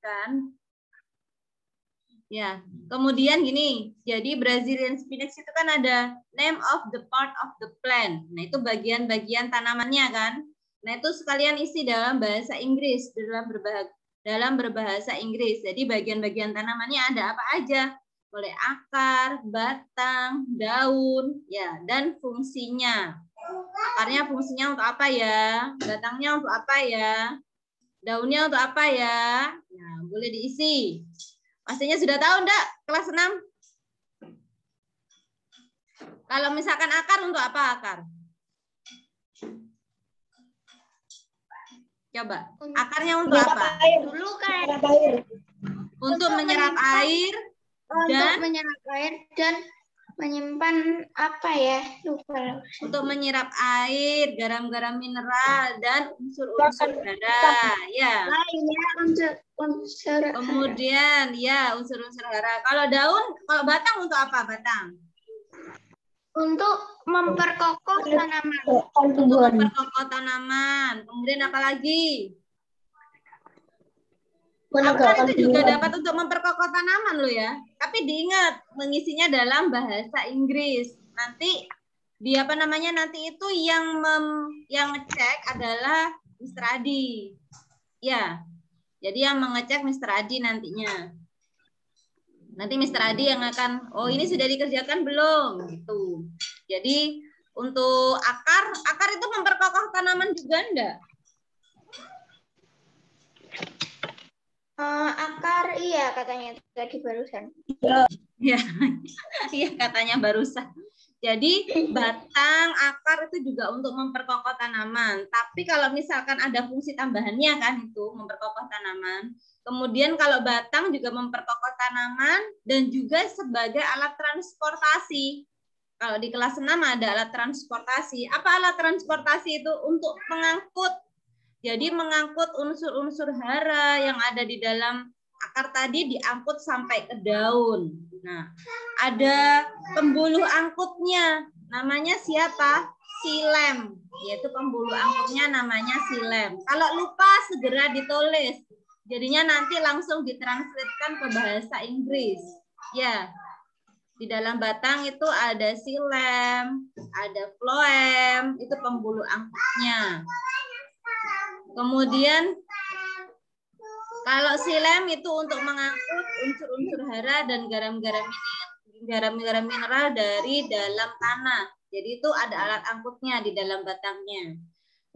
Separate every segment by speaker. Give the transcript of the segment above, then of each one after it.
Speaker 1: kan? Ya, kemudian gini, jadi Brazilian spinach itu kan ada name of the part of the plant. Nah, itu bagian-bagian tanamannya kan. Nah, itu sekalian isi dalam bahasa Inggris, dalam berbahasa Inggris. Jadi bagian-bagian tanamannya ada apa aja? Mulai akar, batang, daun, ya, dan fungsinya. Akarnya fungsinya untuk apa ya? Batangnya untuk apa ya? Daunnya untuk apa ya? Nah, boleh diisi. Pastinya sudah tahu enggak kelas 6? Kalau misalkan akar untuk apa akar? Coba. Akarnya untuk apa?
Speaker 2: Dulu kan
Speaker 1: Untuk menyerap air
Speaker 2: dan menyimpan apa ya? Lupa.
Speaker 1: Untuk menyerap air, garam-garam mineral dan unsur-unsur hara, ya.
Speaker 2: Unsur.
Speaker 1: Kemudian ya unsur-unsur hara. Kalau daun, kalau batang untuk apa batang?
Speaker 2: Untuk memperkokoh tanaman.
Speaker 1: Untuk memperkokoh tanaman. Kemudian apa lagi? Akar itu juga dapat untuk memperkokoh tanaman loh ya. Tapi diingat mengisinya dalam bahasa Inggris. Nanti di apa namanya nanti itu yang ngecek adalah Mr. Adi. Ya. Jadi yang mengecek Mr. Adi nantinya. Nanti Mr. Adi yang akan, oh ini sudah dikerjakan belum? Gitu. Jadi untuk akar itu memperkokoh tanaman juga enggak?
Speaker 2: Akar iya katanya tadi barusan.
Speaker 1: Ya, iya katanya barusan. Jadi batang, akar itu juga untuk memperkokoh tanaman. Tapi kalau misalkan ada fungsi tambahannya kan itu memperkokoh tanaman. Kemudian kalau batang juga memperkokoh tanaman dan juga sebagai alat transportasi. Kalau di kelas 6 ada alat transportasi. Apa alat transportasi itu? Untuk mengangkut. Jadi mengangkut unsur-unsur hara yang ada di dalam akar tadi diangkut sampai ke daun. Nah, ada pembuluh angkutnya. Namanya siapa? Silem. Yaitu pembuluh angkutnya namanya silem. Kalau lupa segera ditulis. Jadinya nanti langsung ditranslatekan ke bahasa Inggris. Ya. Di dalam batang itu ada silem, ada floem, itu pembuluh angkutnya. Kemudian kalau silem itu untuk mengangkut unsur-unsur hara dan garam-garam mineral dari dalam tanah. Jadi itu ada alat angkutnya di dalam batangnya.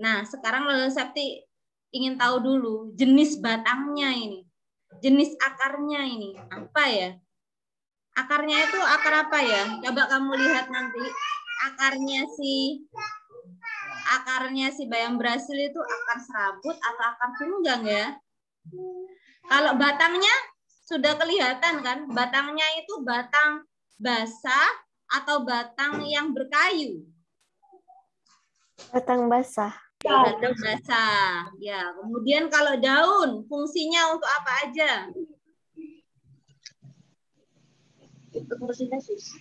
Speaker 1: Nah, sekarang Lala Septi ingin tahu dulu jenis batangnya ini. Jenis akarnya ini apa ya? Akarnya itu akar apa ya? Coba kamu lihat nanti. Akarnya si bayam Brasil itu akar serabut atau akar tunggang ya? Kalau batangnya sudah kelihatan kan? Batangnya itu batang basah atau batang yang berkayu?
Speaker 3: Batang basah.
Speaker 1: Batang basah. Ya, kemudian kalau daun fungsinya untuk apa aja?
Speaker 2: Untuk fotosintesis.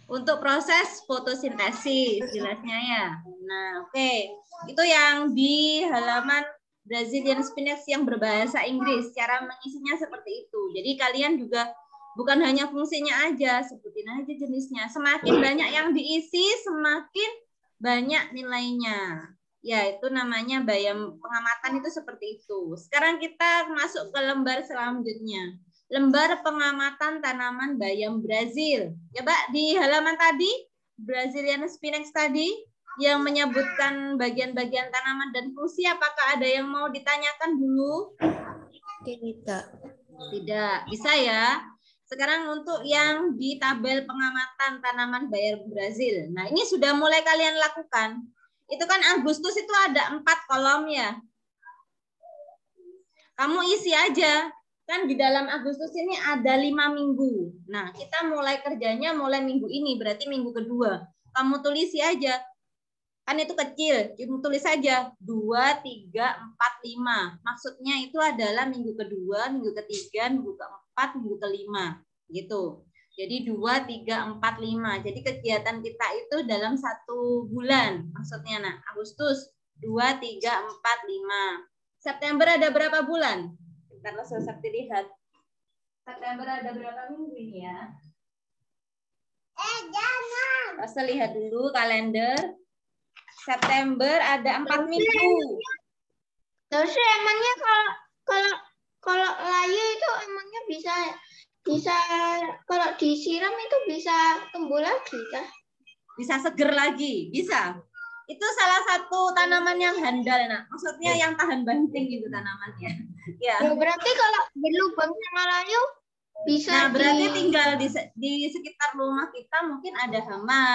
Speaker 1: Untuk proses fotosintesis, jelasnya ya. Nah, oke. Itu yang di halaman Brazilian spinach yang berbahasa Inggris. Cara mengisinya seperti itu. Jadi kalian juga bukan hanya fungsinya aja, sebutin aja jenisnya. Semakin banyak yang diisi, semakin banyak nilainya. Ya, itu namanya bayam pengamatan itu seperti itu. Sekarang kita masuk ke lembar selanjutnya. Lembar pengamatan tanaman bayam Brazil. Coba di halaman tadi, Brazilian spinach tadi, yang menyebutkan bagian-bagian tanaman dan fungsi, apakah ada yang mau ditanyakan dulu?
Speaker 3: Tidak.
Speaker 1: Tidak. Bisa ya? Sekarang untuk yang di tabel pengamatan tanaman bayam Brazil. Nah, ini sudah mulai kalian lakukan. Itu kan Agustus itu ada 4 kolom ya. Kamu isi aja. Kan di dalam Agustus ini ada 5 minggu. Nah, kita mulai kerjanya mulai minggu ini, berarti minggu kedua. Kamu tulisi aja. Kan itu kecil, kamu tulis saja 2, 3, 4, 5. Maksudnya itu adalah minggu kedua, minggu ketiga, minggu keempat, minggu kelima. Gitu. Jadi 2, 3, 4, 5. Jadi kegiatan kita itu dalam 1 bulan. Maksudnya, Agustus 2, 3, 4, 5. September ada berapa bulan? Bentar lo Sakti lihat. September ada berapa minggu ini ya?
Speaker 2: Jangan.
Speaker 1: Lo lihat dulu kalender. September ada 4 minggu.
Speaker 2: Terus emangnya kalau layu itu emangnya bisa kalau disiram itu bisa tumbuh lagi kah?
Speaker 1: Bisa seger lagi, bisa. Itu salah satu tanaman yang handal, nak. Maksudnya yang tahan banting gitu tanamannya. Ya.
Speaker 2: Berarti kalau berlubang sama layu bisa.
Speaker 1: Nah, berarti tinggal di sekitar rumah kita mungkin ada hama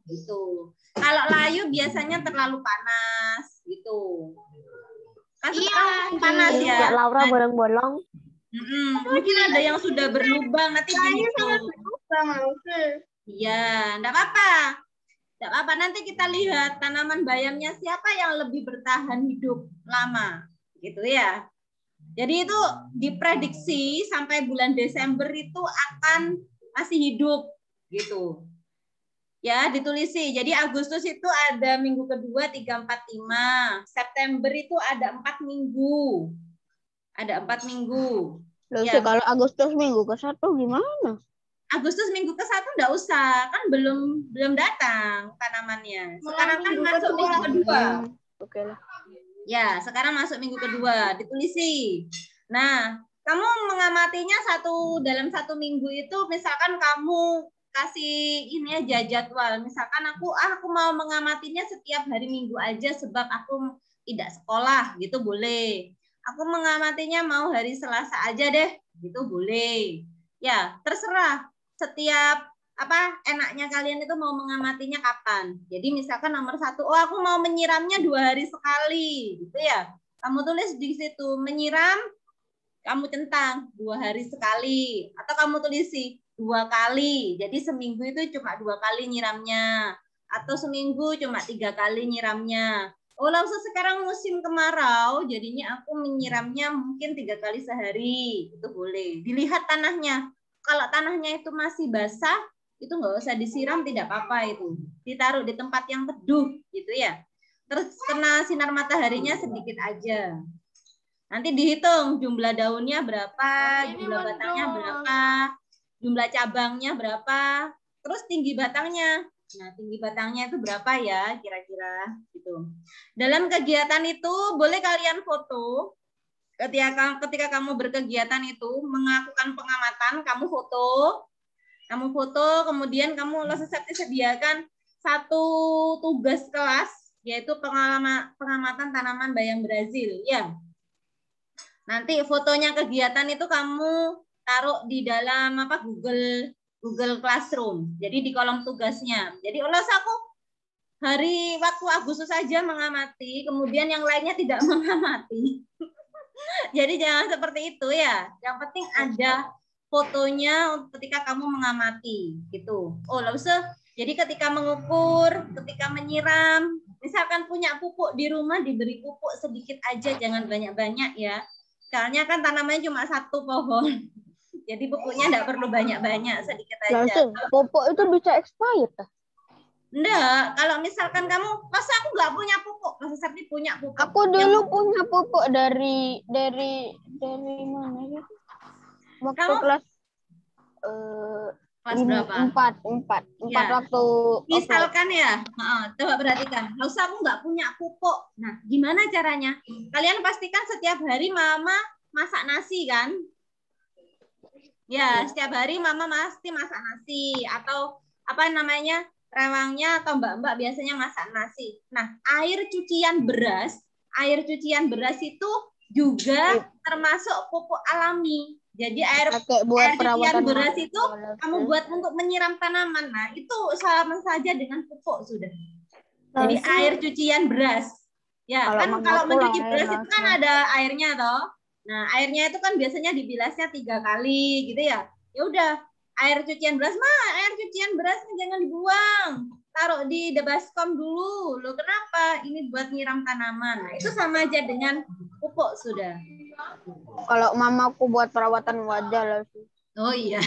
Speaker 1: gitu. Kalau layu biasanya terlalu panas gitu. Kan sekarang panas ya.
Speaker 3: Laura bolong-bolong.
Speaker 1: Mungkin ada yang sudah berlubang nanti dihitung. Iya, enggak apa-apa. Enggak apa-apa, nanti kita lihat tanaman bayamnya siapa yang lebih bertahan hidup lama. Gitu ya. Jadi itu diprediksi sampai bulan Desember itu akan masih hidup gitu. Ya, ditulisi. Jadi Agustus itu ada minggu kedua 3, 4, 5. September itu ada 4 minggu. Ada 4 minggu.
Speaker 3: Loh,
Speaker 1: Ya.
Speaker 3: kalau Agustus minggu ke-1 gimana?
Speaker 1: Agustus minggu ke-1 enggak usah, kan belum datang tanamannya. Sekarang kan masuk minggu kedua.
Speaker 3: Oke lah.
Speaker 1: Ya, sekarang masuk minggu kedua, ditulisi. Nah, kamu mengamatinya dalam 1 minggu itu, misalkan kamu kasih ini aja jadwal. Misalkan aku mau mengamatinya setiap hari Minggu aja sebab aku tidak sekolah, gitu boleh. Aku mengamatinya mau hari Selasa aja deh, gitu boleh. Ya, terserah. Setiap enaknya kalian itu mau mengamatinya kapan. Jadi misalkan nomor 1, aku mau menyiramnya 2 hari sekali, gitu ya. Kamu tulis di situ menyiram, kamu centang 2 hari sekali, atau kamu tulisi 2 kali. Jadi seminggu itu cuma 2 kali nyiramnya, atau seminggu cuma 3 kali nyiramnya. Langsung sekarang musim kemarau, jadinya aku menyiramnya mungkin 3 kali sehari, itu boleh. Dilihat tanahnya. Kalau tanahnya itu masih basah, itu nggak usah disiram, tidak apa-apa itu. Ditaruh di tempat yang teduh, gitu ya. Terus kena sinar mataharinya sedikit aja. Nanti dihitung jumlah daunnya berapa, jumlah batangnya berapa, jumlah cabangnya berapa, terus tinggi batangnya. Nah, tinggi batangnya itu berapa ya kira-kira gitu. Dalam kegiatan itu boleh kalian foto. Ketika kamu berkegiatan itu melakukan pengamatan, kamu foto, kemudian kamu sediakan 1 tugas kelas, yaitu pengamatan tanaman bayam Brazil. Ya, nanti fotonya kegiatan itu kamu taruh di dalam Google Classroom. Jadi di kolom tugasnya. Jadi aku waktu Agustus saja mengamati, kemudian yang lainnya tidak mengamati. Jadi jangan seperti itu ya. Yang penting ada fotonya ketika kamu mengamati gitu. Jadi ketika mengukur, ketika menyiram, misalkan punya pupuk di rumah, diberi pupuk sedikit aja, jangan banyak-banyak ya. Soalnya kan tanamannya cuma 1 pohon. Jadi pupuknya enggak perlu banyak-banyak, sedikit aja.
Speaker 3: Pupuk itu bisa expired.
Speaker 1: Enggak, kalau misalkan kamu, masa aku nggak punya pupuk, masa Septi punya pupuk.
Speaker 3: Aku dulu punya pupuk dari mana ya? Waktu kelas
Speaker 1: berapa?
Speaker 3: 4
Speaker 1: Ya.
Speaker 3: waktu.
Speaker 1: Misalkan ya, coba perhatikan. Aku nggak punya pupuk. Nah, gimana caranya? Kalian pastikan setiap hari mama masak nasi kan? Ya, setiap hari mama pasti masak nasi atau rewangnya atau mbak-mbak biasanya masak nasi. Nah, air cucian beras itu juga termasuk pupuk alami. Jadi air cucian beras itu kamu buat untuk menyiram tanaman. Nah, itu sama saja dengan pupuk sudah. Jadi air cucian beras. Ya, kalau mencuci beras itu kan ada airnya toh. Nah, airnya itu kan biasanya dibilasnya 3 kali gitu ya. Ya udah, air cucian beras air cucian berasnya jangan dibuang. Taruh di baskom dulu. Loh, kenapa? Ini buat nyiram tanaman. Nah, itu sama aja dengan pupuk sudah.
Speaker 3: Kalau mamaku buat perawatan wajah lah sih.
Speaker 1: Oh iya.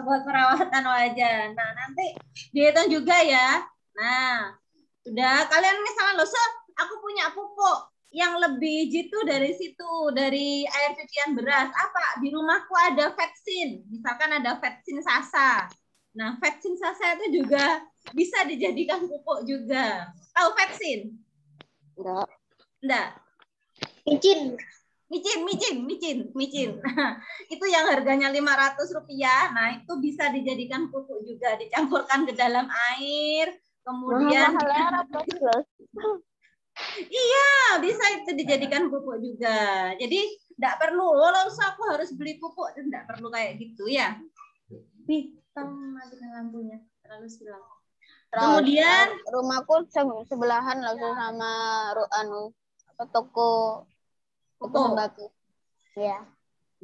Speaker 1: Buat perawatan wajah. Nah, nanti dihitung juga ya. Nah, sudah kalian misalnya aku punya pupuk. yang lebih jitu dari situ, dari air cucian beras. Apa? Di rumahku ada vaksin. Misalkan ada vaksin Sasa. Nah, vaksin Sasa itu juga bisa dijadikan pupuk juga. Tahu vaksin? Enggak.
Speaker 2: Micin.
Speaker 1: Micin. Itu yang harganya Rp500. Nah, itu bisa dijadikan pupuk juga, dicampurkan ke dalam air, kemudian iya, bisa itu dijadikan pupuk juga. Jadi enggak perlu, aku harus beli pupuk, enggak perlu kayak gitu ya. Tolong matikan lampunya, terlalu silau. Kemudian
Speaker 3: rumahku sebelahan langsung sama toko sembako. Ya.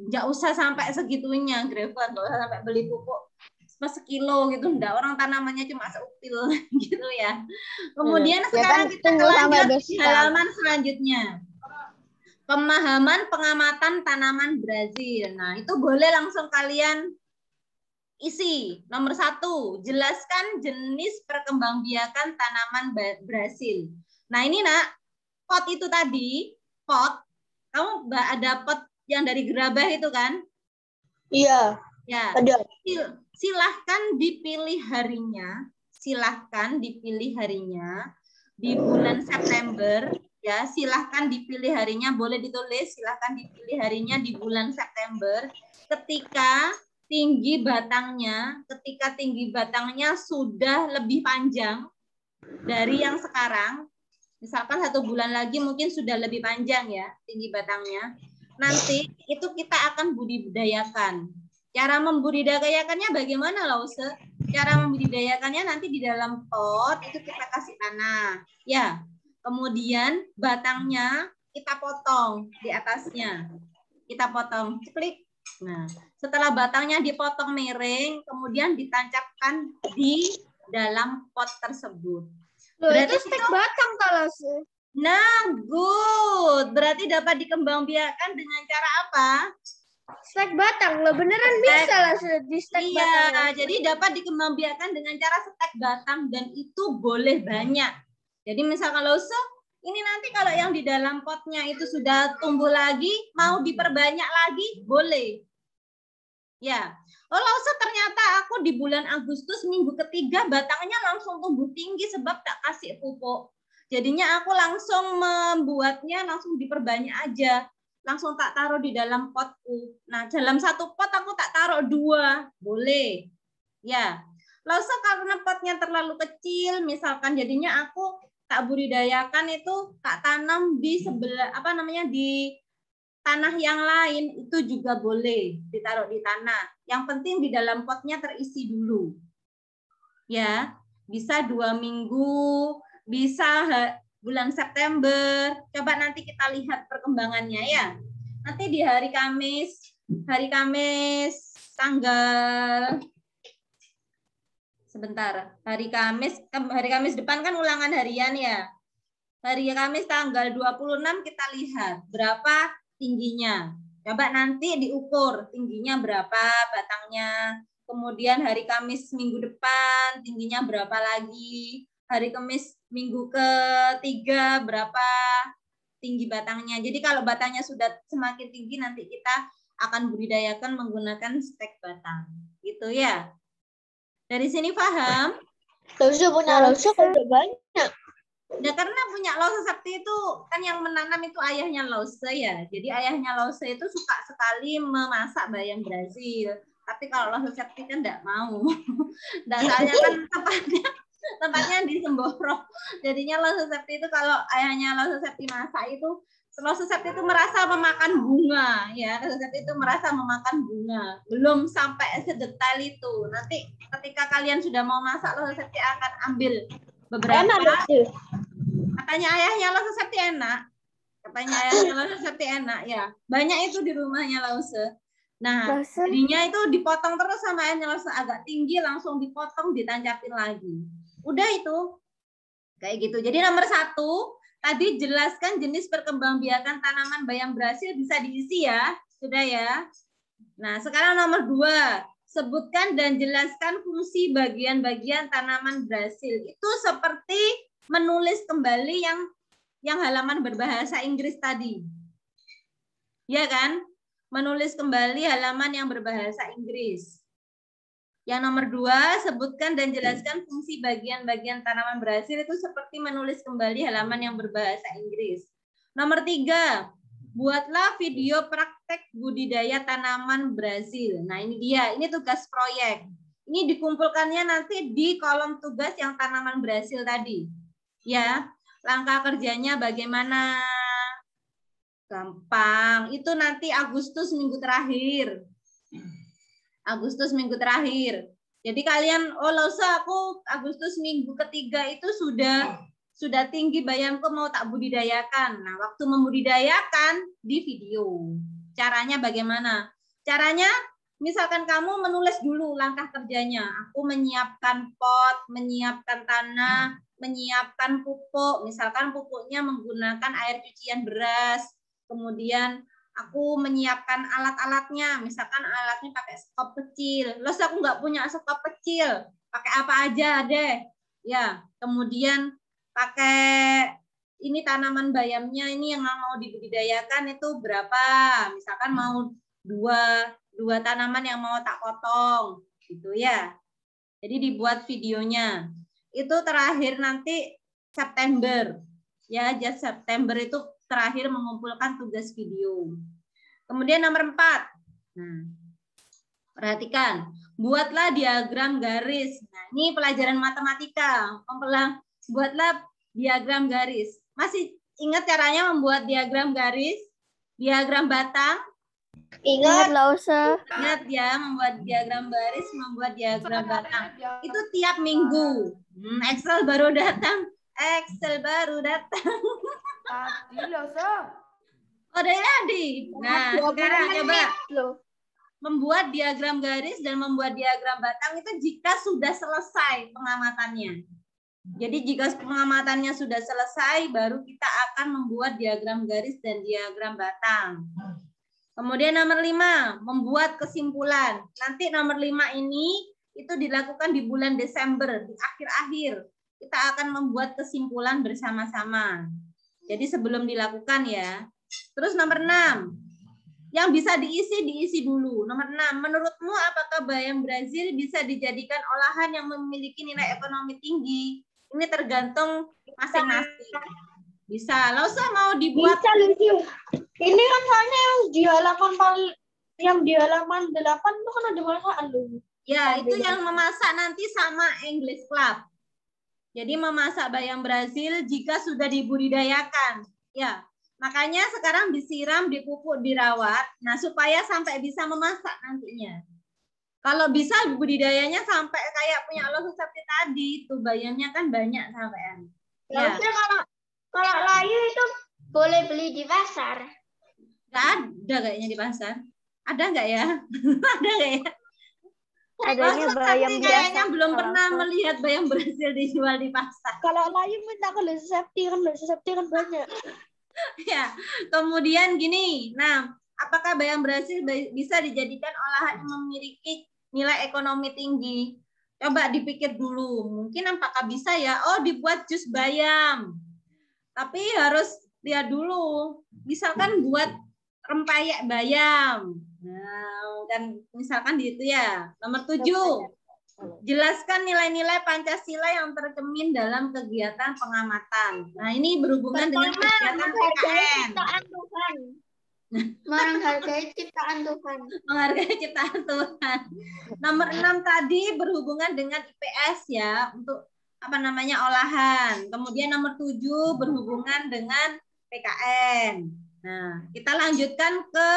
Speaker 1: Nggak usah sampai segitunya, Graven. Nggak usah sampai beli pupuk sekilo gitu. Nggak, orang tanamannya cuma seupil gitu ya. Kemudian sekarang kita lanjut di halaman selanjutnya. Pemahaman pengamatan tanaman Brazil. Nah, itu boleh langsung kalian isi. Nomor 1, jelaskan jenis perkembangbiakan tanaman Brazil. Nah, ini nak, pot itu tadi, pot. Kamu ada pot yang dari gerabah itu kan?
Speaker 2: Iya.
Speaker 1: Ya.
Speaker 2: Ada.
Speaker 1: Silahkan dipilih harinya. Di bulan September. Ya, silahkan dipilih harinya. Boleh ditulis. Silahkan dipilih harinya di bulan September. Ketika tinggi batangnya sudah lebih panjang dari yang sekarang. Misalkan 1 bulan lagi mungkin sudah lebih panjang ya tinggi batangnya. Nanti itu kita akan budidayakan. Cara membudidayakannya bagaimana, Lause? Cara membudidayakannya nanti di dalam pot itu kita kasih tanah. Ya. Kemudian batangnya kita potong di atasnya. Kita potong, klik. Nah, setelah batangnya dipotong miring, kemudian ditancapkan di dalam pot tersebut.
Speaker 2: Berarti itu stek batang kalau sih.
Speaker 1: Nah, good. Berarti dapat dikembangbiakan dengan cara apa?
Speaker 2: Stek batang. Lo beneran bisa lah di stek batang.
Speaker 1: Iya, jadi dapat dikembangbiakan dengan cara stek batang dan itu boleh banyak. Jadi misalkan Lause, ini nanti kalau yang di dalam potnya itu sudah tumbuh lagi, mau diperbanyak lagi, boleh. Ya, Lause ternyata aku di bulan Agustus minggu ketiga batangnya langsung tumbuh tinggi sebab tak kasih pupuk. Jadinya aku langsung membuatnya langsung diperbanyak aja. Langsung tak taruh di dalam potku. Nah, dalam 1 pot aku tak taruh 2. Boleh. Ya. Lause karena potnya terlalu kecil, misalkan jadinya aku tak budidayakan itu tak tanam di sebelah di tanah yang lain, itu juga boleh ditaruh di tanah. Yang penting di dalam potnya terisi dulu. Ya, bisa 2 minggu, bisa bulan September. Coba nanti kita lihat perkembangannya ya. Nanti di hari Kamis tanggal hari Kamis depan kan ulangan harian ya. Hari Kamis tanggal 26 kita lihat berapa tingginya. Coba nanti diukur tingginya berapa batangnya. Kemudian hari Kamis minggu depan tingginya berapa lagi. Hari Kamis minggu ketiga berapa tinggi batangnya. Jadi kalau batangnya sudah semakin tinggi nanti kita akan budidayakan menggunakan stek batang. Gitu ya. Dari sini paham?
Speaker 2: Lause punya Lause udah banyak.
Speaker 1: Ya karena punya Lause Sakti itu kan yang menanam itu ayahnya Lause ya. Jadi ayahnya Lause itu suka sekali memasak bayam Brazil. Tapi kalau Lause Sakti kan enggak mau. Enggak, soalnya kan tempatnya di Semboro. Jadinya Lause Sakti itu kalau ayahnya Lause Sakti masak itu Lause Sakti itu merasa memakan bunga ya. Lause Sakti itu merasa memakan bunga. Belum sampai sedetail itu. Nanti ketika kalian sudah mau masak Lause Sakti akan ambil beberapa. Katanya ayahnya Lause Sakti enak. Ya. Banyak itu di rumahnya Lause. Nah, jadinya itu dipotong terus sama ayahnya Lause, agak tinggi langsung dipotong, ditancapin lagi. Udah itu. Kayak gitu. Jadi nomor 1, tadi jelaskan jenis perkembangbiakan tanaman bayam Brazil, bisa diisi ya. Sudah ya. Nah, sekarang nomor 2. Sebutkan dan jelaskan fungsi bagian-bagian tanaman Brazil. Itu seperti menulis kembali yang halaman berbahasa Inggris tadi. Ya kan? Menulis kembali halaman yang berbahasa Inggris. Yang nomor 2, sebutkan dan jelaskan fungsi bagian-bagian tanaman Brasil itu seperti menulis kembali halaman yang berbahasa Inggris. Nomor 3, buatlah video praktek budidaya tanaman Brasil. Nah ini dia, ini tugas proyek. Ini dikumpulkannya nanti di kolom tugas yang tanaman Brasil tadi. Ya, langkah kerjanya bagaimana? Gampang, itu nanti Agustus minggu terakhir. Agustus minggu terakhir. Jadi kalian, oh Lausa, aku Agustus minggu ketiga itu sudah tinggi bayamku mau tak budidayakan. Nah, waktu membudidayakan di video. Caranya bagaimana? Caranya, misalkan kamu menulis dulu langkah kerjanya. Aku menyiapkan pot, menyiapkan tanah, menyiapkan pupuk. Misalkan pupuknya menggunakan air cucian beras. Kemudian aku menyiapkan alat-alatnya, misalkan alatnya pakai skop kecil. Terus aku nggak punya skop kecil, pakai apa aja deh. Ya, kemudian pakai ini tanaman bayamnya ini yang mau dibudidayakan itu berapa? Misalkan mau dua tanaman yang mau tak potong, gitu ya. Jadi dibuat videonya. Itu terakhir nanti September. Ya, just September itu terakhir mengumpulkan tugas video. Kemudian nomor 4. Nah, perhatikan, buatlah diagram garis. Nah, ini pelajaran matematika. Buatlah diagram garis. Masih ingat caranya membuat diagram garis? Diagram batang?
Speaker 3: Ingat Lausa.
Speaker 1: Ingat ya, membuat diagram garis, membuat diagram batang. Itu tiap minggu. Excel baru datang. Excel baru datang.
Speaker 4: Tadi Lausa.
Speaker 1: Oh, Adi. Nah, sekarang coba membuat diagram garis dan membuat diagram batang itu jika sudah selesai pengamatannya. Jadi jika pengamatannya sudah selesai, baru kita akan membuat diagram garis dan diagram batang. Kemudian nomor 5, membuat kesimpulan. Nanti nomor 5 ini itu dilakukan di bulan Desember, di akhir-akhir. Kita akan membuat kesimpulan bersama-sama. Jadi sebelum dilakukan ya. Terus nomor 6, yang bisa diisi dulu. Nomor 6, menurutmu apakah bayam Brazil bisa dijadikan olahan yang memiliki nilai ekonomi tinggi? Ini tergantung masing-masing. Bisa. Lausa mau dibuat?
Speaker 2: Bisa, Lucy. Ini kan soalnya yang di halaman 8 itu kan ada masakan dulu.
Speaker 1: Ya, itu yang memasak nanti sama English Club. Jadi memasak bayam Brazil jika sudah dibudidayakan. Ya. Makanya sekarang disiram, dipupuk, dirawat, nah supaya sampai bisa memasak nantinya. Kalau bisa budidayanya sampai kayak punya lo seperti tadi, tuh bayamnya kan banyak sampean. Ya.
Speaker 2: Kalau layu itu boleh beli di pasar.
Speaker 1: Nggak ada kayaknya di pasar. Ada nggak ya? Ada nggak ya?
Speaker 3: Adanya bayam biasa.
Speaker 1: Kayaknya belum pernah melihat bayam Brazil dijual di pasar.
Speaker 2: Kalau layu minta ke Lesepti kan banyak.
Speaker 1: Ya, kemudian gini, nah, apakah bayam Brazil bisa dijadikan olahan yang memiliki nilai ekonomi tinggi? Coba dipikir dulu, mungkin apakah bisa ya? Oh, dibuat jus bayam. Tapi harus lihat dulu, misalkan buat rempeyek bayam. Nah, kan misalkan di itu ya. Nomor 7. Jelaskan nilai-nilai Pancasila yang tercermin dalam kegiatan pengamatan. Nah, ini berhubungan dengan kegiatan PKN.
Speaker 2: Menghargai ciptaan Tuhan.
Speaker 1: Menghargai ciptaan Tuhan. Nomor 6 tadi berhubungan dengan IPS ya, untuk olahan. Kemudian nomor 7 berhubungan dengan PKN. Nah, kita lanjutkan ke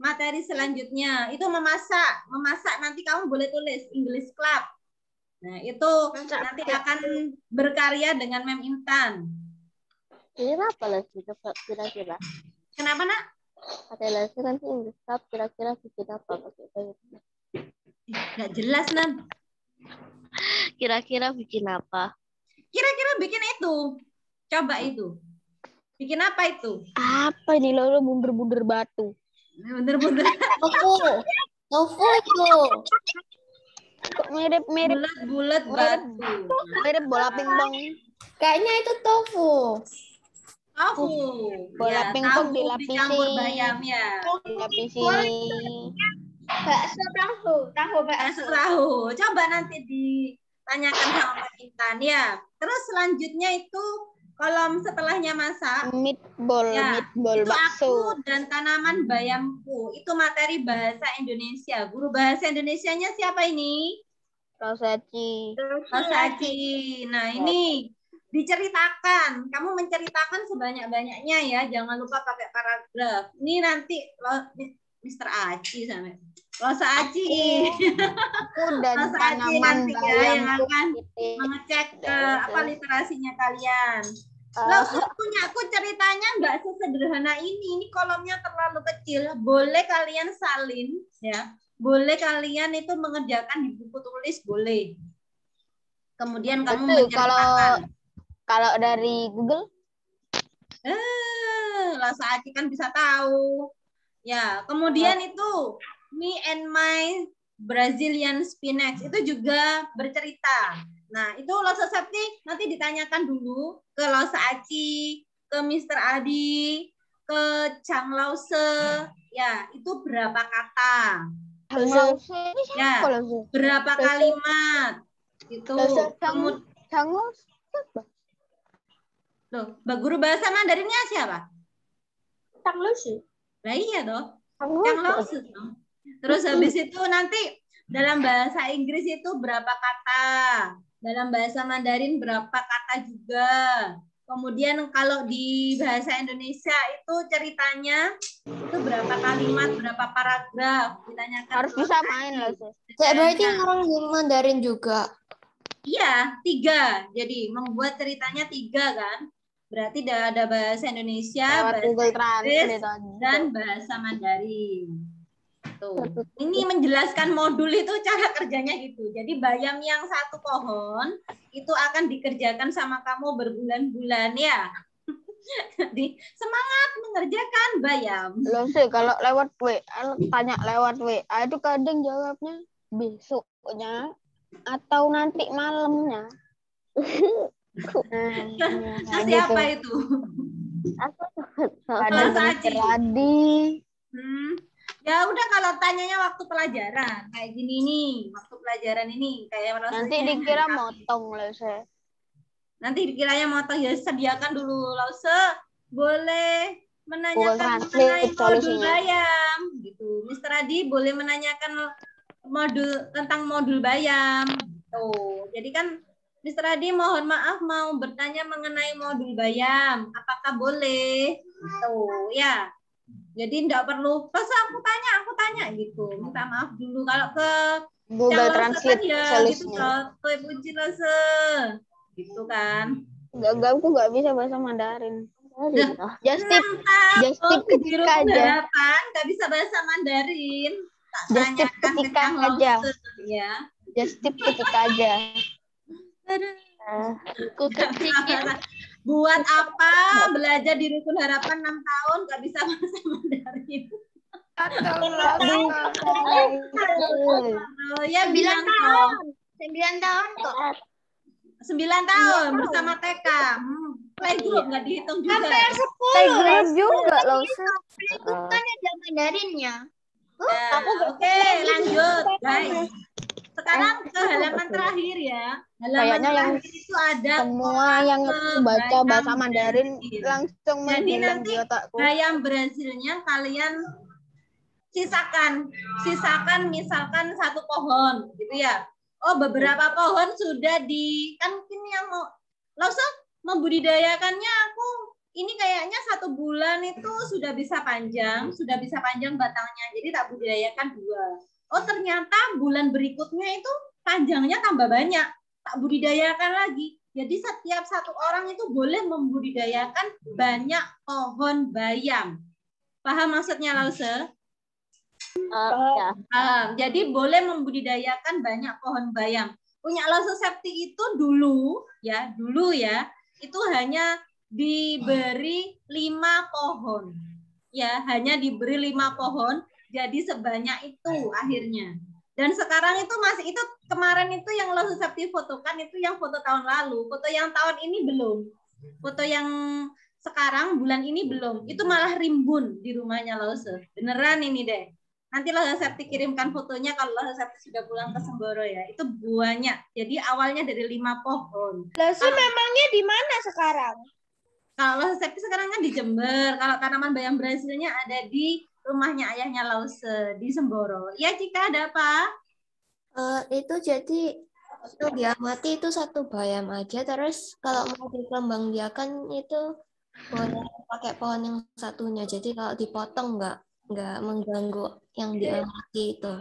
Speaker 1: materi selanjutnya. Itu memasak. Memasak nanti kamu boleh tulis English Club. Nah, itu nanti akan berkarya dengan Mem Intan.
Speaker 3: Ini apa lah kira-kira?
Speaker 1: Kenapa, Nak?
Speaker 3: Ada lesson nanti English Club kira-kira bikin apa?
Speaker 1: Nggak jelas, Nan.
Speaker 3: Kira-kira bikin apa?
Speaker 1: Kira-kira bikin itu. Coba itu. Bikin apa itu?
Speaker 3: Apa ini lo bunder-bunder batu?
Speaker 1: Bener-bener.
Speaker 3: Tofu itu. Mirip
Speaker 1: bulat-bulat batu.
Speaker 3: Mirip bola pingpong.
Speaker 2: Kayaknya itu tofu.
Speaker 1: Tahu.
Speaker 3: Bola
Speaker 1: Ya,
Speaker 3: pingpong
Speaker 1: tahu dicampur bayam ya.
Speaker 3: dilapisi
Speaker 2: Bakso tahu, tahu
Speaker 1: Bakso
Speaker 2: bakso.
Speaker 1: tahu. Coba nanti ditanyakan sama Mbak Intan ya. Terus selanjutnya itu kolom setelahnya masak.
Speaker 3: meatball
Speaker 1: Ya, itu
Speaker 3: bakso.
Speaker 1: aku dan tanaman bayamku. Itu materi bahasa Indonesia. Guru bahasa Indonesianya siapa ini?
Speaker 3: Rosaci.
Speaker 1: Mas Aci. Nah, ini diceritakan. Kamu menceritakan sebanyak-banyaknya ya. Jangan lupa pakai paragraf. Ini nanti Mr. Aci sama Rosa Aci.
Speaker 3: Aku dan
Speaker 1: Rosa Aci
Speaker 3: tanaman
Speaker 1: nanti ya yang
Speaker 3: bayamku.
Speaker 1: akan mengecek apa literasinya kalian. Langsung punya aku ceritanya nggak sesederhana ini. Ini kolomnya terlalu kecil. Boleh kalian salin ya. Boleh kalian itu mengerjakan di buku tulis, boleh. Kemudian kamu
Speaker 3: Betul,
Speaker 1: menceritakan.
Speaker 3: Kalau dari Google?
Speaker 1: Lasa Aci kan bisa tahu. Ya, kemudian itu Me and My Brazilian Spinach itu juga bercerita. Nah, itu Lasa Septi nanti ditanyakan dulu ke Lasa Aci, ke Mr. Adi, ke Chang Lause. Ya, itu berapa kata? Ya, berapa kalimat? Itu. Kemudian loh, guru bahasa Mandarinnya siapa?
Speaker 2: Chang Lause.
Speaker 1: Nah iya dong. Chang Lause. Terus habis itu nanti dalam bahasa Inggris itu berapa kata? Dalam bahasa Mandarin berapa kata juga? Kemudian kalau di bahasa Indonesia itu ceritanya itu berapa kalimat, berapa paragraf? Ditanyakan
Speaker 3: harus bisa main loh.
Speaker 2: Berarti orang Mandarin juga.
Speaker 1: Iya, 3. Jadi membuat ceritanya 3 kan? Berarti ada bahasa Indonesia, bahasa Inggris, dan bahasa Mandarin. Tuh. Ini menjelaskan modul itu cara kerjanya gitu. Jadi bayam yang satu pohon itu akan dikerjakan sama kamu berbulan-bulan ya. Jadi semangat mengerjakan bayam.
Speaker 3: Loh sih kalau lewat WA, tanya lewat WA itu kadang jawabnya besoknya atau nanti malamnya.
Speaker 1: Nah, siapa itu?
Speaker 3: Ada Radi.
Speaker 1: Ya udah kalau tanyanya waktu pelajaran kayak gini nih, waktu pelajaran ini kayak
Speaker 3: nanti dikira motong Lause.
Speaker 1: Nanti dikiranya motong ya sediakan dulu Lause boleh menanyakan mengenai modul bayam gitu. Mr. Adi boleh menanyakan tentang modul bayam. Tuh. Jadi kan Mr. Adi mohon maaf mau bertanya mengenai modul bayam. Apakah boleh? Tuh, ya. Jadi enggak perlu pas aku tanya gitu. Minta maaf dulu kalau ke
Speaker 3: Google Translate
Speaker 1: ya gitu loh. Puji Lose. Gitu kan.
Speaker 3: Aku nggak bisa bahasa Mandarin. Just tip
Speaker 1: ketika aja. Nggak bisa bahasa Mandarin.
Speaker 3: Just tip ketika aja.
Speaker 1: Ya.
Speaker 3: Just tip ketika aja.
Speaker 1: Buat apa belajar di Rukun Harapan 6 tahun nggak bisa bahasa Mandarin? Ya 9 tahun. 9 tahun kok. 9 tahun bersama TK. Playgroup nggak dihitung juga.
Speaker 2: Sampai 10.
Speaker 3: Playgroup juga loh.
Speaker 2: Kan ada Mandarinnya.
Speaker 1: Oke, lanjut guys. Sekarang ke halaman terakhir ya. Halaman terakhir itu ada
Speaker 3: semua yang baca bahasa Mandarin langsung menghilang di otakku.
Speaker 1: Bayam Brazilnya kalian sisakan misalkan satu pohon gitu ya. Oh beberapa pohon sudah kan ini yang mau membudidayakannya aku ini kayaknya 1 bulan itu sudah bisa panjang batangnya. Jadi tak budidayakan 2. Oh ternyata bulan berikutnya itu panjangnya tambah banyak. Tak budidayakan lagi. Jadi setiap 1 orang itu boleh membudidayakan banyak pohon bayam. Paham maksudnya Lause?
Speaker 3: Ya.
Speaker 1: Jadi boleh membudidayakan banyak pohon bayam. Punya Lause Septi itu dulu ya, itu hanya diberi 5 pohon. Ya, hanya diberi 5 pohon. Jadi sebanyak itu akhirnya. Dan sekarang itu masih itu kemarin itu yang Lause Septi fotokan itu yang foto tahun lalu. Foto yang tahun ini belum. Foto yang sekarang bulan ini belum. Itu malah rimbun di rumahnya Lause. Beneran ini deh. Nanti Lause Septi kirimkan fotonya kalau Lause Septi sudah pulang ke Semboro ya. Itu buahnya. Jadi awalnya dari 5 pohon.
Speaker 2: Lause memangnya di mana sekarang?
Speaker 1: Kalau Lause Septi sekarang kan di Jember. Kalau tanaman bayam Brazilnya ada di rumahnya ayahnya Lause di Semboro. Ya, Cika ada apa?
Speaker 5: Itu jadi yang diamati itu satu bayam aja, terus kalau mau dikembangbiakan itu boleh pakai pohon yang satunya. Jadi kalau dipotong nggak mengganggu yang diamati itu.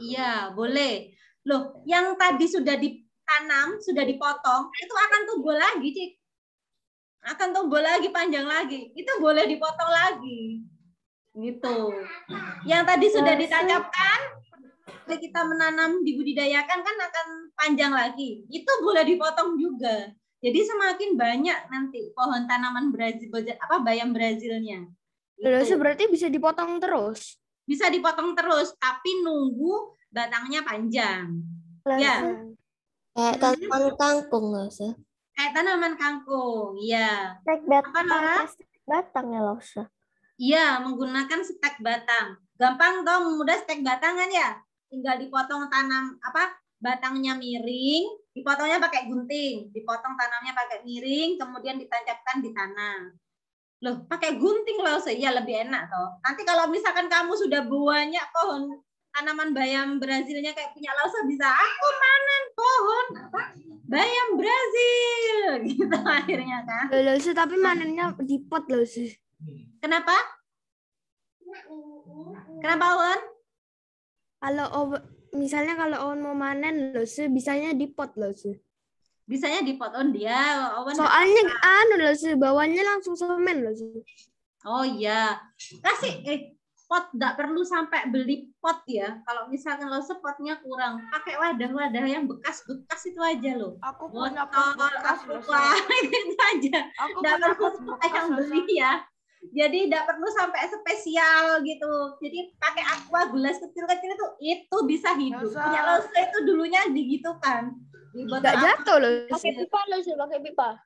Speaker 1: Iya, boleh. Loh, yang tadi sudah ditanam, sudah dipotong, itu akan tumbuh lagi, Cik. Akan tumbuh lagi, panjang lagi. Itu boleh dipotong lagi. Gitu. Yang tadi sudah ditancapkan, kita menanam dibudidayakan kan akan panjang lagi. Itu boleh dipotong juga. Jadi semakin banyak nanti pohon tanaman Brazil bayam Brazilnya.
Speaker 2: Lause berarti bisa dipotong terus.
Speaker 1: Bisa dipotong terus, tapi nunggu batangnya panjang. Ya.
Speaker 5: Kayak tanaman kangkung nggak sih?
Speaker 1: Kayak tanaman kangkung, ya.
Speaker 5: Stek batang ya Lause.
Speaker 1: Iya, menggunakan stek batang. Gampang toh, mudah stek batang kan ya? Tinggal dipotong batangnya miring, dipotongnya pakai gunting, dipotong tanamnya pakai miring, kemudian ditancapkan di tanah. Loh, pakai gunting loh, ya lebih enak toh. Nanti kalau misalkan kamu sudah banyak pohon tanaman bayam Brazilnya kayak punya Lause, bisa aku panen pohon bayam Brazil gitu akhirnya kan.
Speaker 2: Lause tapi manennya di pot Lause.
Speaker 1: Kenapa? Kenapa Owen?
Speaker 2: Misalnya kalau Owen mau manen Lause bisanya di pot Lause.
Speaker 1: Bisanya di pot on dia. Owen
Speaker 2: Soalnya Lause bawahnya langsung semen Lause.
Speaker 1: Oh iya. Kasih pot nggak perlu sampai beli pot ya. Kalau misalkan Lause potnya kurang, pakai wadah-wadah yang bekas-bekas itu aja loh.
Speaker 4: Aku punya
Speaker 1: Botol,
Speaker 4: pot bekas
Speaker 1: aqua, itu aja.
Speaker 4: Aku
Speaker 1: Nggak
Speaker 4: punya
Speaker 1: perlu
Speaker 4: pot
Speaker 1: sampai
Speaker 4: bekas
Speaker 1: yang beli ya. Jadi tidak perlu sampai spesial gitu. Jadi pakai aqua gelas kecil-kecil itu bisa hidup.
Speaker 4: Lause.
Speaker 1: Punya Lause itu dulunya digitukan. Di botol
Speaker 2: Nggak jatuh Lause.
Speaker 5: Pakai pipa Lause, pakai pipa.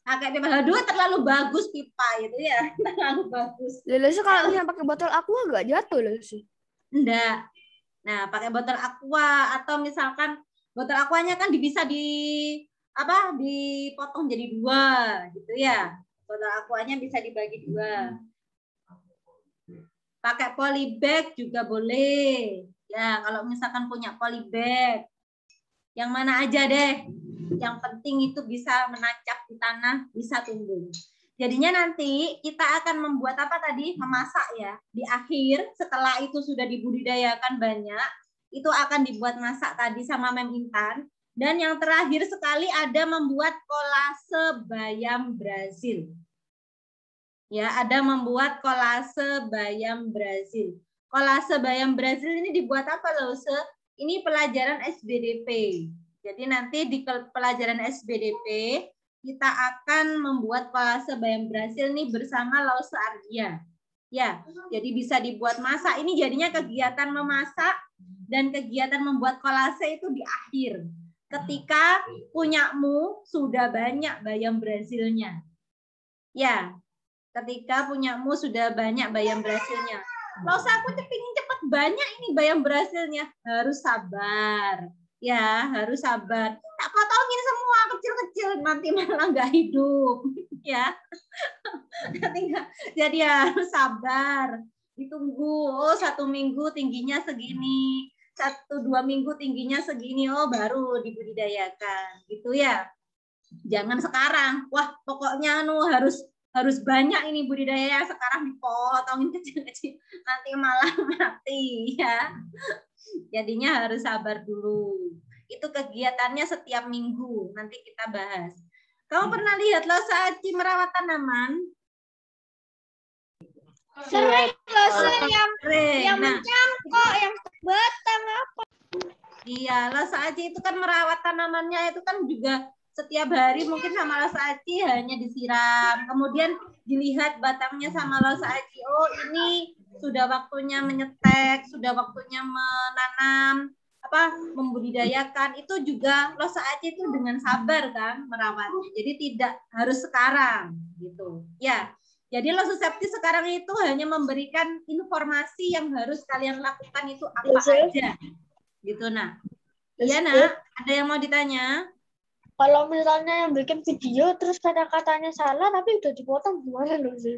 Speaker 1: pakai pipa. Aduh, terlalu bagus pipa itu ya. Terlalu bagus.
Speaker 2: Lause kalau misalnya pakai botol aqua nggak jatuh Lause.
Speaker 1: Enggak. Nah, pakai botol aqua atau misalkan botol aquanya kan bisa dipotong jadi 2 gitu ya. Botol aquanya bisa dibagi 2. Pakai polybag juga boleh. Ya, kalau misalkan punya polybag. Yang mana aja deh. Yang penting itu bisa menancap di tanah, bisa tumbuh. Jadinya nanti kita akan membuat apa tadi? Memasak ya. Di akhir setelah itu sudah dibudidayakan banyak, itu akan dibuat masak tadi sama Mem Intan. Dan yang terakhir sekali ada membuat kolase bayam Brazil. Ya, ada membuat kolase bayam Brazil. Kolase bayam Brazil ini dibuat apa, Lause? Ini pelajaran SBDP. Jadi nanti di pelajaran SBDP kita akan membuat kolase bayam Brazil nih bersama Lause Ardia. Ya, jadi bisa dibuat masak. Ini jadinya kegiatan memasak dan kegiatan membuat kolase itu di akhir. Ketika punyamu sudah banyak bayam Brazilnya. Ya, ketika punyamu sudah banyak bayam Brazilnya. Lause aku pingin cepet banyak ini bayam Brazilnya. Harus sabar. Ya, harus sabar. Tak potongin semua kecil-kecil nanti malah nggak hidup. Ya. Nanti nggak. Jadi harus sabar. Ditunggu. Oh, 1 minggu tingginya segini. 1-2 minggu tingginya segini. Oh, baru dibudidayakan. Gitu ya. Jangan sekarang. Wah, pokoknya harus banyak ini budidaya, sekarang dipotongin kecil-kecil nanti malah mati ya. Jadinya harus sabar dulu. Itu kegiatannya setiap minggu, nanti kita bahas. Kamu pernah lihat Lause Aci merawat tanaman?
Speaker 2: Sering Lause yang
Speaker 1: Nah,
Speaker 2: mencangkok, yang batang apa.
Speaker 1: iya, Lause Aci itu kan merawat tanamannya itu kan juga setiap hari mungkin sama Lause Aci hanya disiram. Kemudian dilihat batangnya sama Lause Aci. Oh, ini sudah waktunya menyetek, sudah waktunya menanam membudidayakan itu juga Losa aja itu dengan sabar kan merawatnya. Jadi tidak harus sekarang gitu. Ya. Jadi Losa Septi sekarang itu hanya memberikan informasi yang harus kalian lakukan itu apa aja. Gitu nah. Iya nak, ada yang mau ditanya?
Speaker 2: Kalau misalnya yang bikin video terus kata-katanya salah tapi udah dipotong gimana loh sih?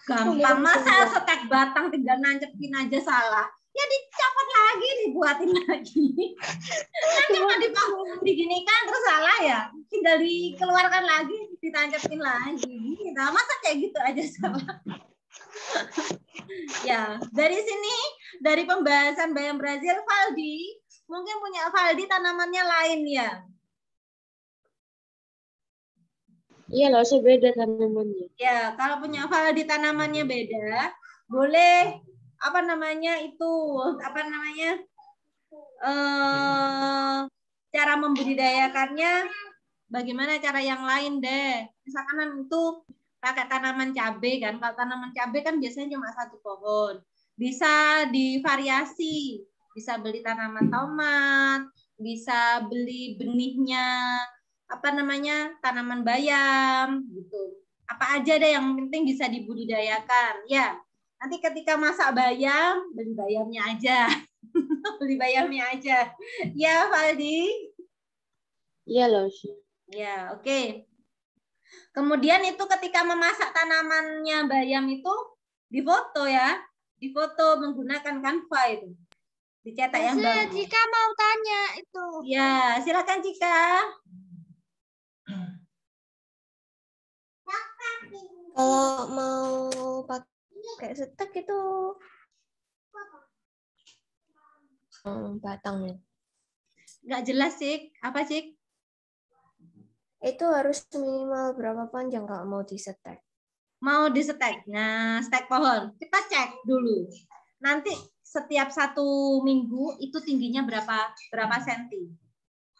Speaker 1: Gampang, masa setek batang tinggal nancepin aja salah. Ya dicopot lagi, dibuatin lagi. Nanti kalau diginikan terus salah ya, tinggal dikeluarkan lagi, ditancepin lagi. Nah, masa kayak gitu aja salah. Ya, dari sini, dari pembahasan bayam Brazil, Valdi, mungkin punya Valdi tanamannya lain ya.
Speaker 2: Iya loh, beda tanamannya.
Speaker 1: Ya, kalau punya Valdi tanamannya beda, boleh apa namanya cara membudidayakannya bagaimana cara yang lain deh. Misalkan itu pakai tanaman cabai kan. Kalau tanaman cabai kan biasanya cuma satu pohon. Bisa divariasi, bisa beli tanaman tomat, bisa beli benihnya tanaman bayam gitu. Apa aja deh yang penting bisa dibudidayakan. Ya, nanti ketika masak bayam, beli bayamnya aja. Beli bayamnya aja. Ya, Valdi.
Speaker 2: Iya loh.
Speaker 1: Ya, oke. Kemudian itu ketika memasak tanamannya bayam itu difoto ya. Difoto menggunakan Canva itu. Dicetak yang bagus.
Speaker 3: Jika mau tanya itu.
Speaker 1: Ya, silakan Cika.
Speaker 5: Kalau mau pakai setek itu batangnya.
Speaker 1: Nggak jelas sih, apa sih?
Speaker 5: Itu harus minimal berapa panjang kalau mau disetek?
Speaker 1: Mau disetek. Nah, stek pohon. Kita cek dulu. Nanti setiap 1 minggu itu tingginya berapa senti.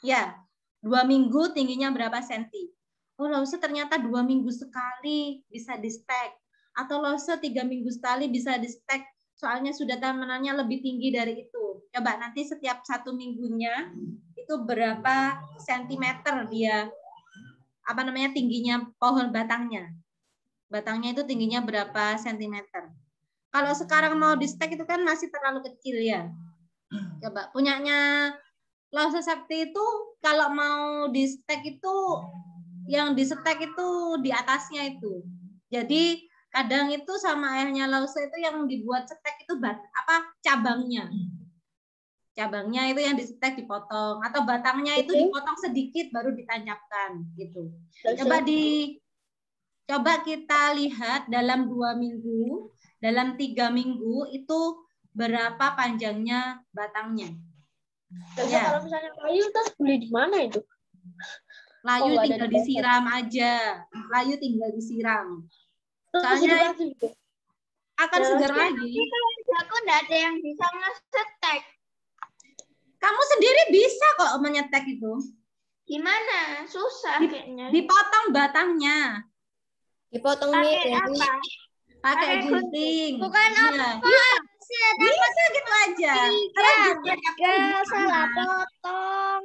Speaker 1: Ya, 2 minggu tingginya berapa senti. Oh, Lause ternyata 2 minggu sekali bisa di-stek. Atau Lause 3 minggu sekali bisa di-stek. Soalnya sudah tanamnya lebih tinggi dari itu. Coba nanti setiap 1 minggunya itu berapa sentimeter dia tingginya pohon batangnya. Batangnya itu tingginya berapa sentimeter. Kalau sekarang mau di-stek itu kan masih terlalu kecil ya. Coba punyanya Lause Septi itu kalau mau di-stek itu yang di-stek itu di atasnya itu. Jadi kadang itu sama ayahnya Lause itu yang dibuat stek itu cabangnya. Cabangnya itu yang di-stek dipotong atau batangnya itu dipotong sedikit baru ditancapkan gitu. Coba kita lihat dalam 2 minggu, dalam 3 minggu itu berapa panjangnya batangnya.
Speaker 2: Ya. Kalau misalnya layu terus beli di mana itu?
Speaker 1: Layu tinggal disiram aja. Layu tinggal disiram. Soalnya akan segar lagi.
Speaker 3: Aku enggak ada yang bisa ngesetek.
Speaker 1: Kamu sendiri bisa kok menyetek itu.
Speaker 3: Gimana? Susah kayaknya.
Speaker 1: Dipotong batangnya.
Speaker 5: Dipotong
Speaker 1: Pakai gunting.
Speaker 3: Bukan apa?
Speaker 1: Bisa gitu aja.
Speaker 3: Salah potong.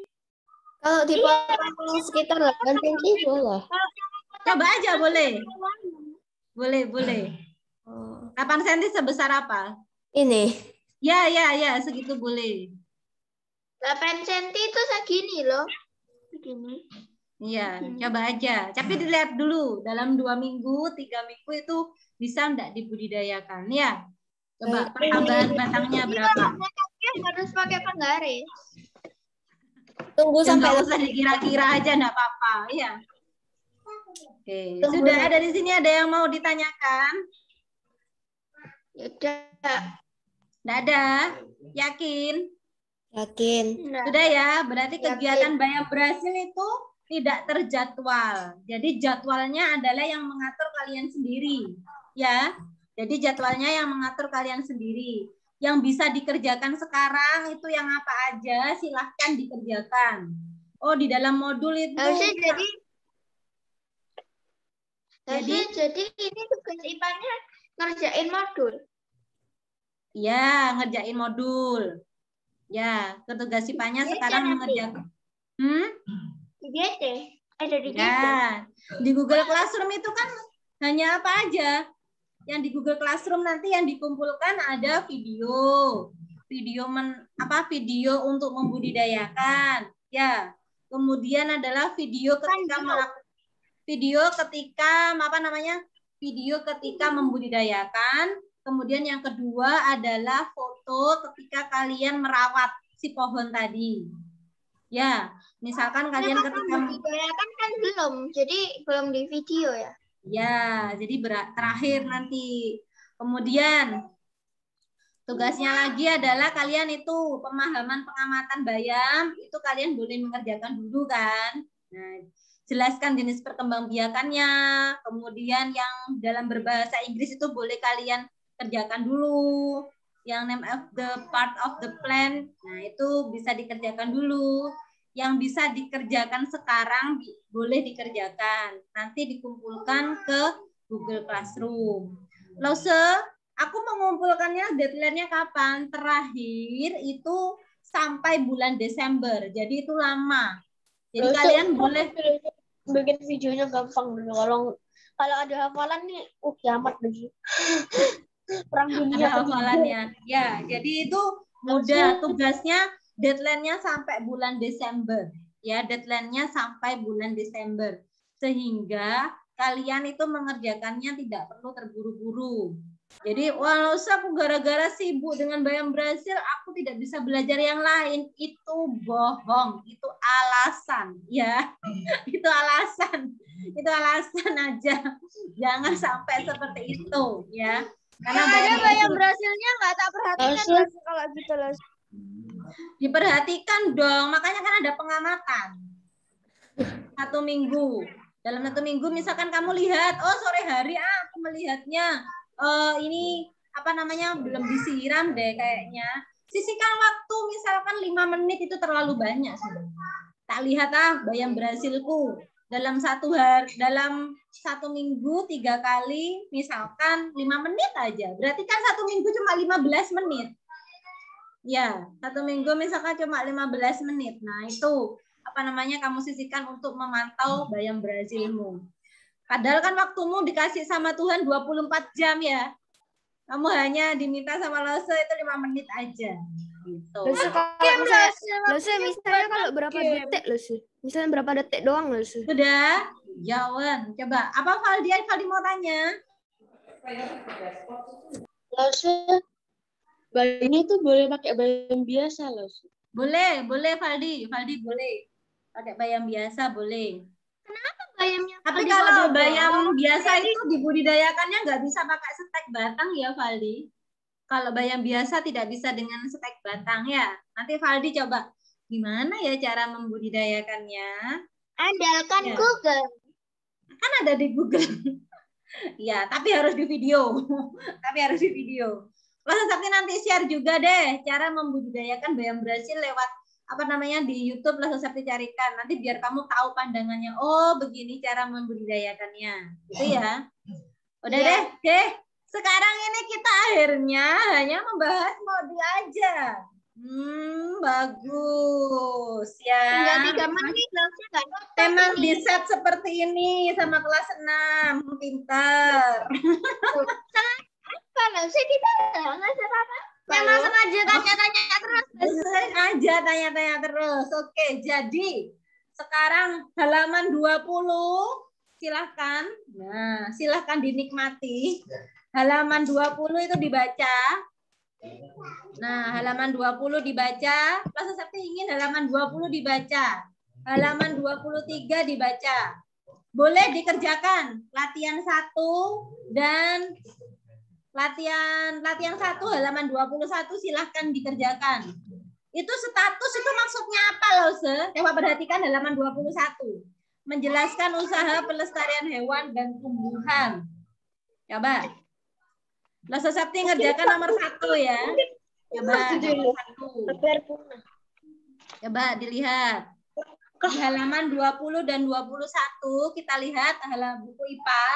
Speaker 5: Kalau dipotong sekitar 8 cm boleh.
Speaker 1: Coba aja boleh. Boleh. 8 cm sebesar apa?
Speaker 5: Ini.
Speaker 1: Ya, segitu boleh.
Speaker 3: 8 cm itu segini loh. Begini.
Speaker 1: Iya, coba aja. Tapi dilihat dulu dalam 2 minggu, 3 minggu itu bisa enggak dibudidayakan ya. Coba pertambahan batangnya berapa?
Speaker 3: Harus pakai penggaris.
Speaker 5: Tunggu sampai
Speaker 1: nggak usah dikira-kira aja enggak apa-apa, ya. Oke, sudah dari sini ada yang mau ditanyakan?
Speaker 3: Tidak.
Speaker 1: Enggak ada? Yakin?
Speaker 5: Yakin.
Speaker 1: Sudah ya, berarti kegiatan bayam Brazil itu tidak terjadwal. Jadi jadwalnya adalah yang mengatur kalian sendiri. Ya, jadi jadwalnya yang mengatur kalian sendiri. Yang bisa dikerjakan sekarang itu yang apa aja, silahkan dikerjakan. Oh, di dalam modul itu.
Speaker 3: Jadi ini tugas IPA-nya ngerjain modul.
Speaker 1: Iya, ngerjain modul. Ya, tugas IPA-nya
Speaker 2: Iya,
Speaker 1: sekarang
Speaker 2: nanti.
Speaker 1: mengerjakan.
Speaker 2: Di GT. Ada di GT.
Speaker 1: Ya, di Google Classroom itu kan hanya apa aja? Yang di Google Classroom nanti yang dikumpulkan ada video, video untuk membudidayakan, ya. Kemudian adalah video ketika video ketika membudidayakan. Kemudian yang kedua adalah foto ketika kalian merawat si pohon tadi. Ya, misalkan kalian ketika
Speaker 2: membudidayakan kan belum, jadi belum di video ya.
Speaker 1: Ya, jadi terakhir nanti. Kemudian tugasnya lagi adalah kalian itu pemahaman pengamatan bayam, itu kalian boleh mengerjakan dulu kan. Nah, jelaskan jenis perkembangbiakannya, kemudian yang dalam berbahasa Inggris itu boleh kalian kerjakan dulu. Yang name of the part of the plant, nah itu bisa dikerjakan dulu. Yang bisa dikerjakan sekarang boleh dikerjakan. Nanti dikumpulkan ke Google Classroom. Lose, aku mengumpulkannya deadline-nya kapan? Terakhir itu sampai bulan Desember. Jadi itu lama. Jadi Lose, kalian boleh
Speaker 2: bikin videonya gampang. Kalau ada hafalan nih, kiamat lagi. Perang dunia.
Speaker 1: Ada hafalannya. Ya, jadi itu mudah. Tugasnya deadline-nya sampai bulan Desember. Ya, deadline-nya sampai bulan Desember. Sehingga kalian itu mengerjakannya tidak perlu terburu-buru. Jadi, walau aku gara-gara sibuk dengan bayam Brasil, aku tidak bisa belajar yang lain. Itu bohong. Itu alasan. Ya, itu alasan. Itu alasan aja. Jangan sampai seperti itu. Ya. Karena
Speaker 2: bayam Brasilnya nggak tak perhatikan kalau gitu loh.
Speaker 1: Diperhatikan dong, makanya kan ada pengamatan 1 minggu. Dalam 1 minggu misalkan kamu lihat, oh sore hari aku melihatnya ini belum disiram deh kayaknya. Sisihkan waktu misalkan 5 menit itu terlalu banyak sudah. Tak lihat bayam Brasilku dalam 1 minggu 3 kali misalkan 5 menit aja. Berarti kan 1 minggu cuma 15 menit. Ya, 1 minggu misalkan cuma 15 menit. Nah, itu kamu sisihkan untuk memantau bayam Brasilmu. Padahal kan waktumu dikasih sama Tuhan 24 jam ya. Kamu hanya diminta sama Lose itu 5 menit aja. Gitu.
Speaker 3: Lose misalnya kalau berapa detik Lose? Misalnya berapa detik doang Lose?
Speaker 1: Sudah? Jawab. Coba. Apa Valdi mau tanya?
Speaker 2: Lose, bayamnya itu boleh pakai bayam biasa loh.
Speaker 1: Boleh Valdi boleh. Pakai bayam biasa boleh.
Speaker 2: Kenapa bayamnya?
Speaker 1: Tapi kalau bayam biasa itu dibudidayakannya nggak bisa pakai stek batang ya Valdi. Kalau bayam biasa tidak bisa dengan stek batang ya. Nanti Valdi coba gimana ya cara membudidayakannya.
Speaker 2: Andalkan ya. Google.
Speaker 1: Kan ada di Google. Ya, tapi harus di video. Sakti nanti share juga deh cara membudidayakan bayam Brasil lewat di YouTube. Sakti carikan nanti biar kamu tahu pandangannya. Oh, begini cara membudidayakannya. Gitu ya. Udah deh. Sekarang ini kita akhirnya hanya membahas mode aja. Bagus ya.
Speaker 2: Tinggal 3 menit
Speaker 1: Memang di set seperti ini sama kelas 6. Pintar.
Speaker 2: Kalau sih kita ngajar apa?
Speaker 1: Memang sengaja tanya-tanya terus. Sengaja tanya-tanya terus. Oke, jadi sekarang halaman 20 silahkan. Nah, silahkan dinikmati. Halaman 20 itu dibaca. Nah, halaman 20 dibaca. Kelas Sakti ingin halaman 20 dibaca. Halaman 23 dibaca. Boleh dikerjakan latihan 1 dan latihan 1 halaman 21 silahkan dikerjakan. Itu status itu maksudnya apa Lose? Coba perhatikan halaman 21. Menjelaskan usaha pelestarian hewan dan tumbuhan. Coba. Lose Sakti ngerjakan nomor 1 ya. Coba nomor 1. Coba dilihat. Di halaman 20 dan 21 kita lihat halaman buku IPA.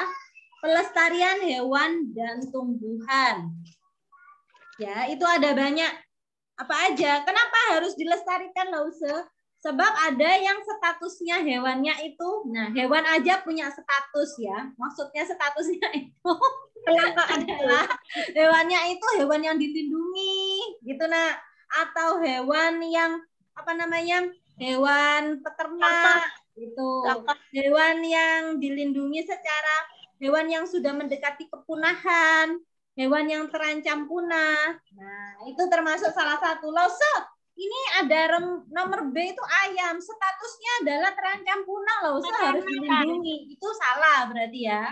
Speaker 1: Pelestarian hewan dan tumbuhan. Ya, itu ada banyak Apa aja? Kenapa harus dilestarikan, Lause? Sebab ada yang statusnya hewannya itu, nah hewan aja punya status ya. Maksudnya statusnya itu adalah hewannya itu hewan yang dilindungi, gitu nak. Atau hewan yang apa namanya? Hewan peternak, gitu. Hewan yang dilindungi secara hewan yang sudah mendekati kepunahan, hewan yang terancam punah. Nah, itu termasuk salah satu. Lause, ini ada nomor B itu ayam, statusnya adalah terancam punah, loh, harus dilindungi. Itu salah berarti ya.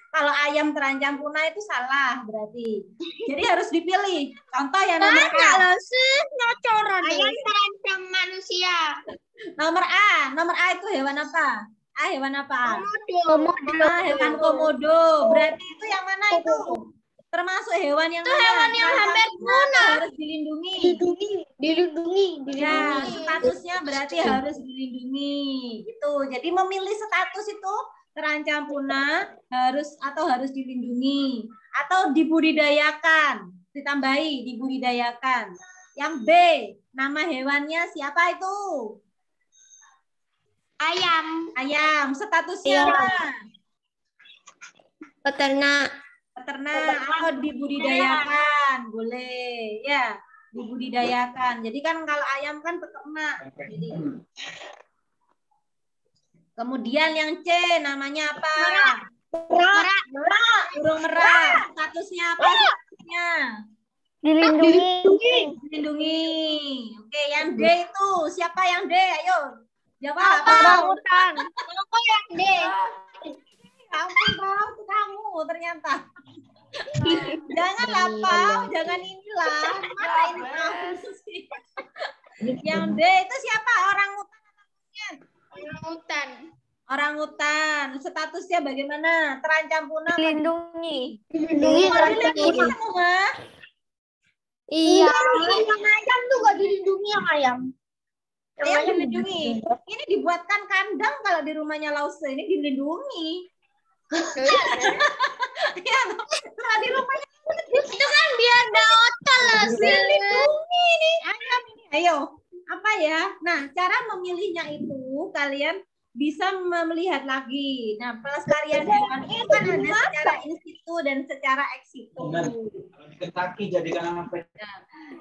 Speaker 1: Kalau ayam terancam punah itu salah berarti. Jadi harus dipilih. Contoh yang nomor A.
Speaker 2: Ayam terancam manusia.
Speaker 1: Nomor A itu hewan apa? A hewan apa?
Speaker 2: Komodo.
Speaker 1: Hewan komodo. Berarti itu yang mana itu? Termasuk hewan yang mana?
Speaker 2: Hewan yang hampir punah.
Speaker 1: Harus dilindungi.
Speaker 2: Dilindungi.
Speaker 1: Ya, statusnya berarti harus dilindungi. Gitu. Jadi memilih status itu terancam punah harus dilindungi atau dibudidayakan. Ditambahi dibudidayakan. Yang B, nama hewannya siapa itu? Ayam. Statusnya apa?
Speaker 5: Peternak.
Speaker 1: Atau dibudidayakan, boleh ya, dibudidayakan. Jadi kan kalau ayam kan peternak. Jadi. Kemudian yang C namanya apa? Burung merak. Statusnya apa? Dilindungi. Oke, yang D itu siapa yang D? Ayo jawab.
Speaker 2: Orangutan. Apa yang D?
Speaker 1: Kamu ternyata. Jangan lapau, jangan inilah. Masa ini kamu sih. Yang D itu siapa? Orangutan. Statusnya bagaimana? Terancam punah.
Speaker 2: Dilindungi.
Speaker 1: Semua.
Speaker 5: Iya.
Speaker 2: Yang ayam tuh gak dilindungi yang ayam.
Speaker 1: Ayam dilindungi. Ini dibuatkan kandang kalau di rumahnya Lause ini dilindungi. Ya, kalau di rumahnya
Speaker 2: Itu kan biar ada hotel lah sih.
Speaker 1: dilindungi nih ayam ini. Ayo, apa ya? Nah, cara memilihnya itu kalian bisa melihat lagi. Nah, pelestarian hewan itu kan ada secara in situ dan secara ex situ.
Speaker 6: Kaki jadikan apa?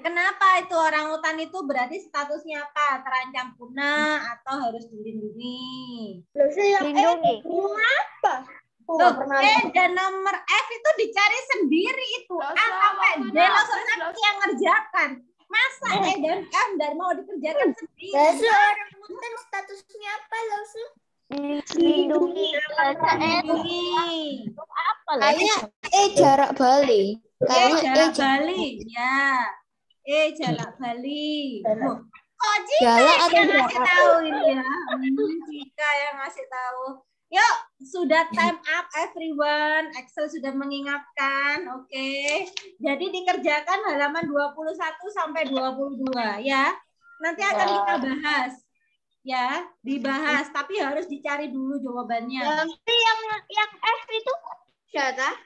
Speaker 1: Kenapa itu orangutan itu berarti statusnya apa? Terancam punah atau harus dilindungi?
Speaker 2: Dilindungi.
Speaker 1: Loh, dan nomor F itu dicari sendiri itu. A sampai D langsung yang ngerjakan. Masa E dan F dan mau dikerjakan sendiri?
Speaker 2: Orangutan statusnya apa, Lausu? Dilindungi.
Speaker 5: Kayaknya jarak Bali.
Speaker 1: Jarak Bali. Ya. Jarak Bali. Oh,
Speaker 5: Jarak
Speaker 1: Cika
Speaker 5: atau
Speaker 1: yang ngasih
Speaker 5: jarak?
Speaker 1: tahu ini ya. Cika yang ngasih tahu. Yuk, sudah time up everyone. Excel sudah mengingatkan. Oke. Jadi dikerjakan halaman 21 sampai 22 ya. Nanti akan kita bahas. Ya, dibahas, tapi harus dicari dulu jawabannya.
Speaker 2: Nanti yang F itu siapa?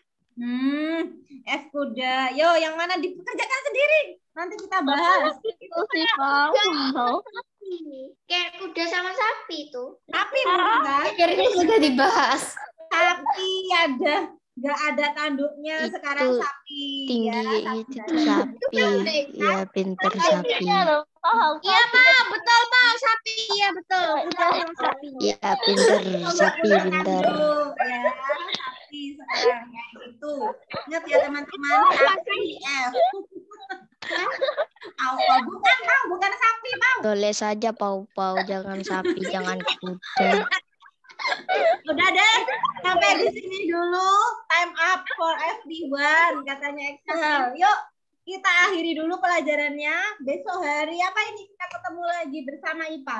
Speaker 1: F kuda. Yo, yang mana dikerjakan sendiri. Nanti kita bahas.
Speaker 2: Kayak kuda sama sapi itu.
Speaker 1: Tapi bukan.
Speaker 5: Akhirnya sudah dibahas.
Speaker 1: Sapi nggak ada tanduknya sekarang sapi.
Speaker 3: Tinggi
Speaker 1: ya.
Speaker 3: itu sapi. Ya pinter sapi.
Speaker 2: Iya, Pak. Betul, Pak. Sapi. Iya, betul. Sapi.
Speaker 3: Ya pinter sapi pinter.
Speaker 1: Ya, sapi sekarang kayak gitu. Ingat ya teman-teman, sapi F. Bukan sapi, mau.
Speaker 3: Boleh saja pau-pau, jangan sapi, jangan kuda.
Speaker 1: Udah deh, sampai di sini dulu. Time up for FD1 katanya Excel. Yuk, kita akhiri dulu pelajarannya. Besok hari apa ini kita ketemu lagi bersama IPA?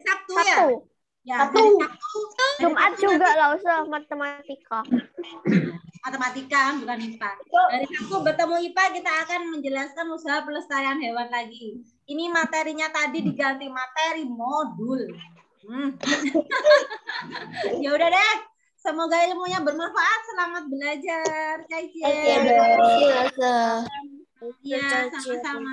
Speaker 1: Sabtu ya? Ya, hari Sabtu.
Speaker 2: Jumat juga lah, usah matematika.
Speaker 1: Matematika bukan IPA. Dari Sabtu bertemu IPA kita akan menjelaskan usaha pelestarian hewan lagi. Ini materinya tadi diganti materi modul. Ya udah deh. Semoga ilmunya bermanfaat. Selamat belajar. Cai. Iya, sama-sama.